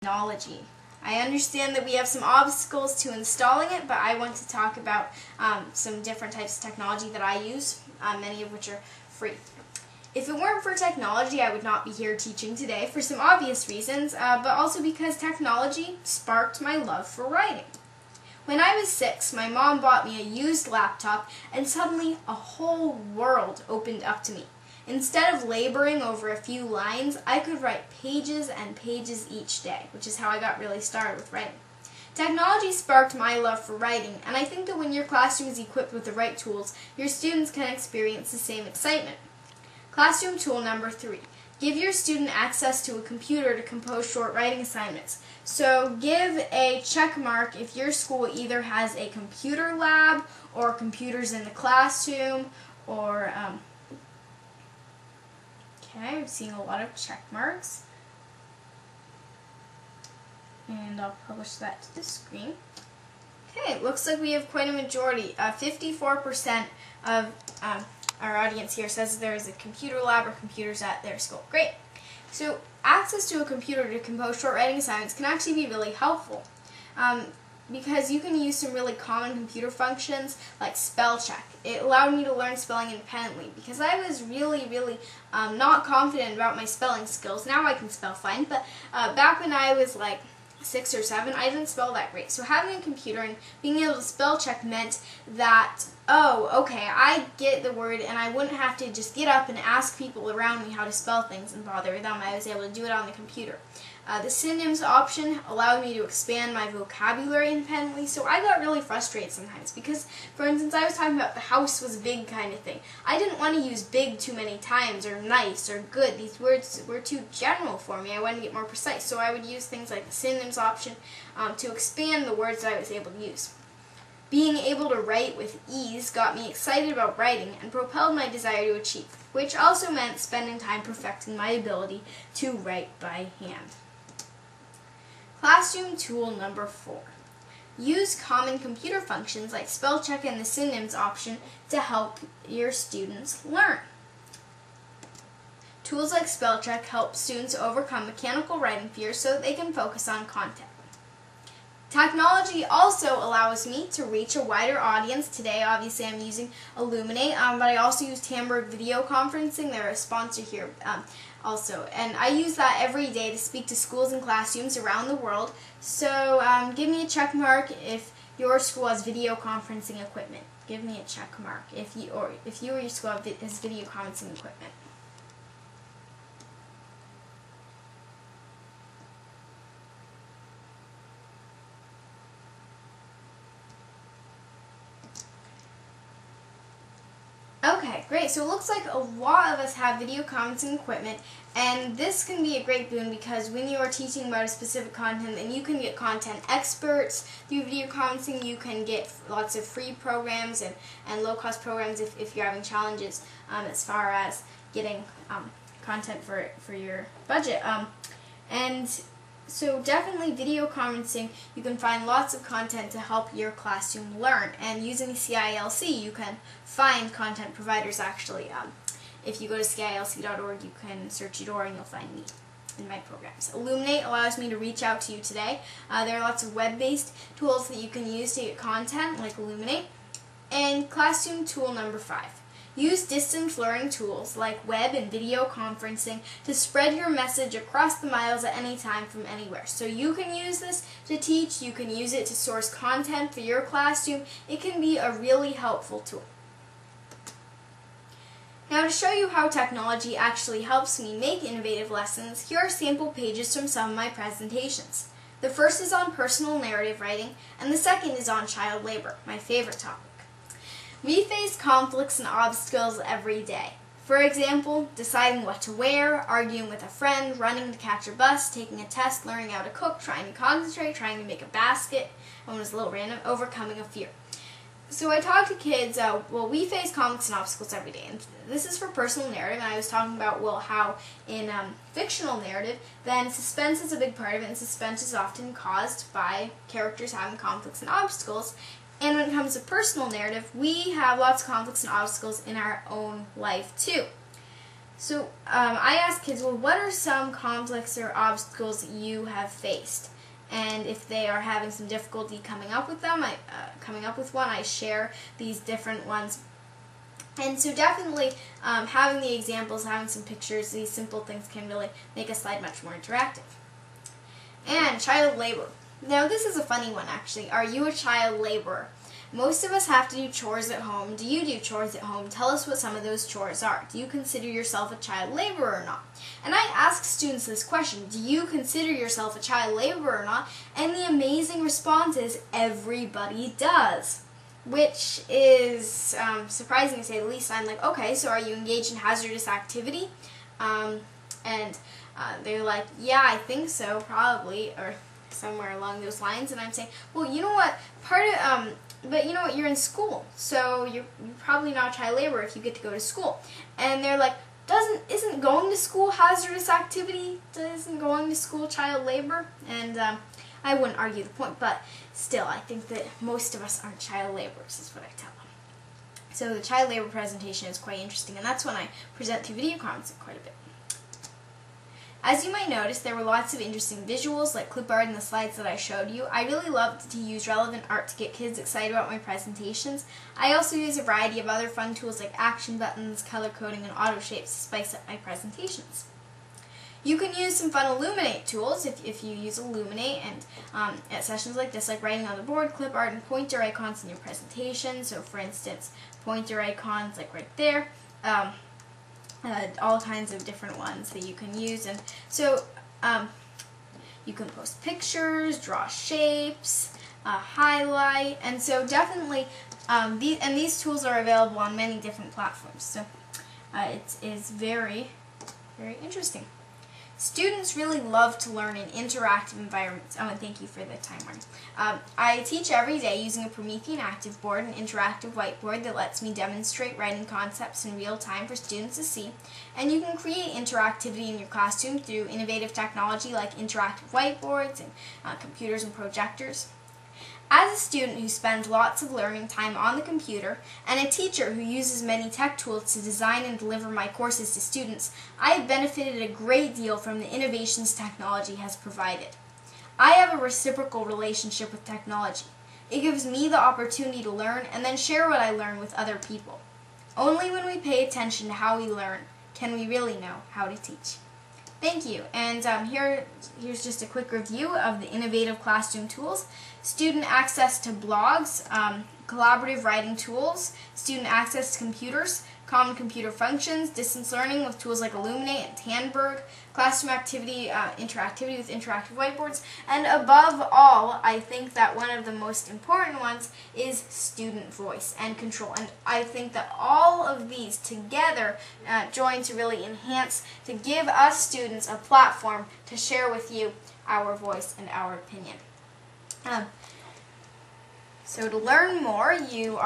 Technology. I understand that we have some obstacles to installing it, but I want to talk about some different types of technology that I use, many of which are free. If it weren't for technology, I would not be here teaching today for some obvious reasons, but also because technology sparked my love for writing. When I was 6, my mom bought me a used laptop, and suddenly a whole world opened up to me. Instead of laboring over a few lines, I could write pages and pages each day, which is how I got really started with writing. Technology sparked my love for writing, and I think that when your classroom is equipped with the right tools, your students can experience the same excitement. Classroom tool number 3. Give your student access to a computer to compose short writing assignments. So give a check mark if your school either has a computer lab or computers in the classroom or okay, I'm seeing a lot of check marks. And I'll publish that to the screen. Okay, it looks like we have quite a majority. 54% of our audience here says there is a computer lab or computers at their school. Great. So access to a computer to compose short writing assignments can actually be really helpful. Because you can use some really common computer functions like spell check. It allowed me to learn spelling independently because I was really not confident about my spelling skills. Now I can spell fine, but back when I was like 6 or 7, I didn't spell that great. So having a computer and being able to spell check meant that, oh, okay, I get the word, and I wouldn't have to just get up and ask people around me how to spell things and bother them. I was able to do it on the computer. The synonyms option allowed me to expand my vocabulary independently, so I got really frustrated sometimes because, for instance, I was talking about the house was big kind of thing. I didn't want to use big too many times, or nice, or good. These words were too general for me. I wanted to get more precise, so I would use things like the synonyms option to expand the words that I was able to use. Being able to write with ease got me excited about writing and propelled my desire to achieve, which also meant spending time perfecting my ability to write by hand. Classroom tool number 4. Use common computer functions like spell check and the synonyms option to help your students learn. Tools like spell check help students overcome mechanical writing fears so that they can focus on content. Technology also allows me to reach a wider audience. Today, obviously, I'm using Illuminate, but I also use Tamberg Video Conferencing. They're a sponsor here also. And I use that every day to speak to schools and classrooms around the world. So give me a check mark if your school has video conferencing equipment. Give me a check mark if you or your school has video conferencing equipment. Okay, great. So it looks like a lot of us have video conferencing equipment, and this can be a great boon because when you are teaching about a specific content, then you can get content experts through video conferencing. You can get lots of free programs and low-cost programs if you're having challenges as far as getting content for your budget. So definitely video conferencing, you can find lots of content to help your classroom learn. And using CILC, you can find content providers actually. If you go to CILC.org, you can search Adora and you'll find me in my programs. Illuminate allows me to reach out to you today. There are lots of web-based tools that you can use to get content, like Illuminate. And classroom tool number 5. Use distance learning tools like web and video conferencing to spread your message across the miles at any time from anywhere. So you can use this to teach, you can use it to source content for your classroom. It can be a really helpful tool. Now, to show you how technology actually helps me make innovative lessons, here are sample pages from some of my presentations. The first is on personal narrative writing, and the second is on child labor, my favorite topic. We face conflicts and obstacles every day. For example, deciding what to wear, arguing with a friend, running to catch a bus, taking a test, learning how to cook, trying to concentrate, trying to make a basket, one was a little random, overcoming a fear. So I talk to kids, well, we face conflicts and obstacles every day, and this is for personal narrative, and I was talking about, well, how in fictional narrative, then suspense is a big part of it, and suspense is often caused by characters having conflicts and obstacles. And when it comes to personal narrative, we have lots of conflicts and obstacles in our own life too. So I asked kids, well, what are some conflicts or obstacles that you have faced? And if they are having some difficulty coming up with them, I share these different ones. And so definitely having the examples, having some pictures, these simple things can really make a slide much more interactive. And child labor. Now this is a funny one actually. Are you a child laborer? Most of us have to do chores at home. Do you do chores at home? Tell us what some of those chores are. Do you consider yourself a child laborer or not? And I ask students this question, do you consider yourself a child laborer or not? And the amazing response is, everybody does. Which is surprising to say the least. I'm like, okay, so are you engaged in hazardous activity? They're like, yeah, I think so, probably, or somewhere along those lines. And I'm saying, well, you know what, but you know what, you're in school, so you're probably not a child laborer if you get to go to school. And they're like, isn't going to school hazardous activity? Isn't going to school child labor? And I wouldn't argue the point, but still, I think that most of us aren't child laborers, is what I tell them. So the child labor presentation is quite interesting, and that's when I present through video conferencing quite a bit. As you might notice, there were lots of interesting visuals like clip art in the slides that I showed you. I really loved to use relevant art to get kids excited about my presentations. I also use a variety of other fun tools like action buttons, color coding, and auto shapes to spice up my presentations. You can use some fun Illuminate tools if you use Illuminate, and at sessions like this, like writing on the board, clip art, and pointer icons in your presentation. So for instance, pointer icons like right there. All kinds of different ones that you can use, and so you can post pictures, draw shapes, highlight, and so definitely these tools are available on many different platforms. So it is very, very interesting. Students really love to learn in interactive environments. Oh, and thank you for the time warning. I teach every day using a Promethean Active Board, an interactive whiteboard that lets me demonstrate writing concepts in real time for students to see. And you can create interactivity in your classroom through innovative technology like interactive whiteboards and computers and projectors. As a student who spends lots of learning time on the computer, and a teacher who uses many tech tools to design and deliver my courses to students, I have benefited a great deal from the innovations technology has provided. I have a reciprocal relationship with technology. It gives me the opportunity to learn and then share what I learn with other people. Only when we pay attention to how we learn can we really know how to teach. Thank you, and here's just a quick review of the innovative classroom tools. Student access to blogs, collaborative writing tools, student access to computers, common computer functions, distance learning with tools like Illuminate and Tandberg, classroom activity, interactivity with interactive whiteboards, and above all, I think that one of the most important ones is student voice and control. And I think that all of these together join to really enhance, to give us students a platform to share with you our voice and our opinion. So to learn more, you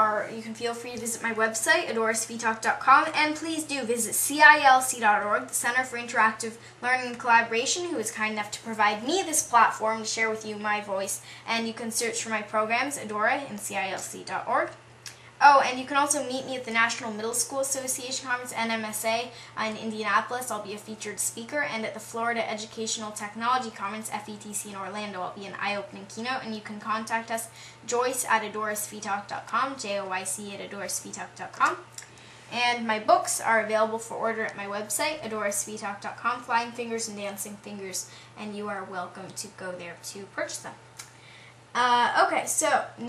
can feel free to visit my website, adorasvtalk.com, and please do visit CILC.org, the Center for Interactive Learning and Collaboration, who is kind enough to provide me this platform to share with you my voice. And you can search for my programs, Adora, in CILC.org. Oh, and you can also meet me at the National Middle School Association Conference, NMSA, in Indianapolis. I'll be a featured speaker. And at the Florida Educational Technology Conference, FETC, in Orlando, I'll be an eye-opening keynote. And you can contact us, Joyce at adorasvtalk.com, JOYC at adorasvtalk.com. And my books are available for order at my website, adorasvtalk.com, Flying Fingers and Dancing Fingers, and you are welcome to go there to purchase them. Okay, so now